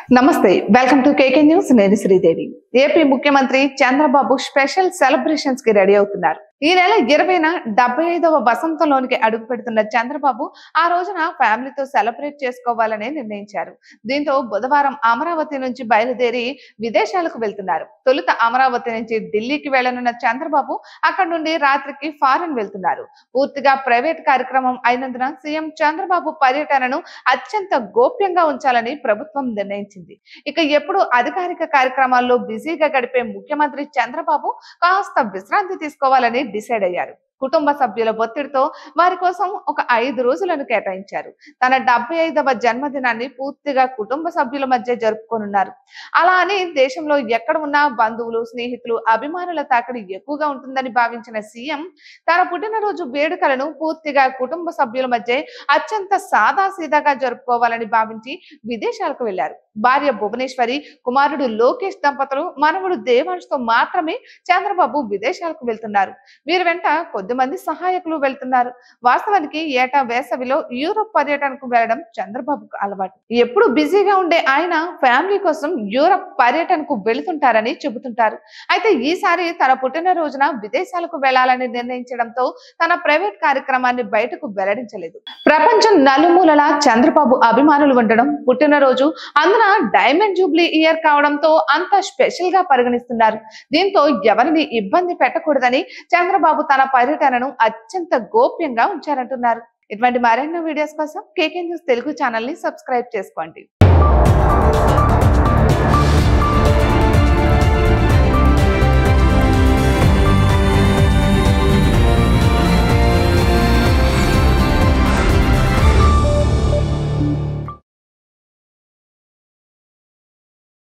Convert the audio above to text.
నమస్తే welcome to KK news నేను Sridevi AP ముఖ్యమంత్రి చంద్రబాబు స్పెషల్ సెలబ్రేషన్స్ కి రెడీ అవుతున్నారు ఈ నెల 20న 75వ వసంతంలోనికి అడుగు పెడుతున్న చంద్రబాబు ఆ రోజున ఫ్యామిలీతో సెలబ్రేట్ చేసుకోవాలని నిర్ణయించారు దీంతో బుధవారం అమరావతి నుంచి బయలుదేరి విదేశాలకు వెళ్తున్నారు తొలుత అమరావతి నుంచి ఢిల్లీకి వెళ్లనున్న చంద్రబాబు అక్కడ నుండి రాత్రికి ఫారెన్ వెళ్తున్నారు పూర్తిగా ప్రైవేట్ కార్యక్రమం అయినందున సీఎం చంద్రబాబు పర్యటనను అత్యంత గోప్యంగా ఉంచాలని ప్రభుత్వం నిర్ణయించింది ఇక ఎప్పుడు అధికారిక కార్యక్రమాల్లో బిజీగా గడిపే ముఖ్యమంత్రి చంద్రబాబు కాస్త విశ్రాంతి తీసుకోవాలని డిసైడ్ అయ్యారు కుటుంబ సభ్యుల ఒత్తిడితో వారి కోసం ఒక 5 రోజులను కేటాయించారు తన 75వ జన్మదినాన్ని పూర్తిగా కుటుంబ సభ్యుల మధ్య జరుపుకోనున్నారు అలా అని దేశంలో ఎక్కడ ఉన్నా బంధువులు స్నేహితులు అభిమానుల తాకిడి ఎక్కువగా ఉంటుందని భావించిన సీఎం తన పుట్టినరోజు వేడుకలను పూర్తిగా కుటుంబ సభ్యుల మధ్య అత్యంత సాదాసీదాగా జరుపుకోవాలని భావించి విదేశాలకు వెళ్లారు భార్య భువనేశ్వరి కుమారుడు లోకేష్ దంపతులు మనవడు దేవాంశ్ తో మాత్రమే చంద్రబాబు విదేశాలకు వెళ్తున్నారు వీరి వెంట కొద్దిమంది సహాయకులు వెళ్తున్నారు వాస్తవానికి ఏటా వేసవిలో యూరోప్ పర్యటనకు వెళ్లడం చంద్రబాబుకు అలవాటు ఎప్పుడు బిజీగా ఉండే ఆయన ఫ్యామిలీ కోసం యూరోప్ పర్యటనకు వెళుతుంటారని చెబుతుంటారు అయితే ఈసారి తన పుట్టినరోజున విదేశాలకు వెళ్లాలని నిర్ణయించడంతో తన ప్రైవేట్ కార్యక్రమాన్ని బయటకు వెల్లడించలేదు ప్రపంచం నలుమూలలా చంద్రబాబు అభిమానులు ఉండడం పుట్టినరోజు అందున డైమండ్ జూబ్లీ ఇయర్ కావడంతో అంత స్పెషల్ గా పరిగణిస్తున్నారు దీంతో ఎవరిని ఇబ్బంది పెట్టకూడదని చంద్రబాబు తన పర్యటనను అత్యంత గోప్యంగా ఉంచారంటున్నారు ఇటువంటి మరెన్నో వీడియోస్ కోసం కేకే న్యూస్ తెలుగు ఛానల్ ని సబ్స్క్రైబ్ చేసుకోండి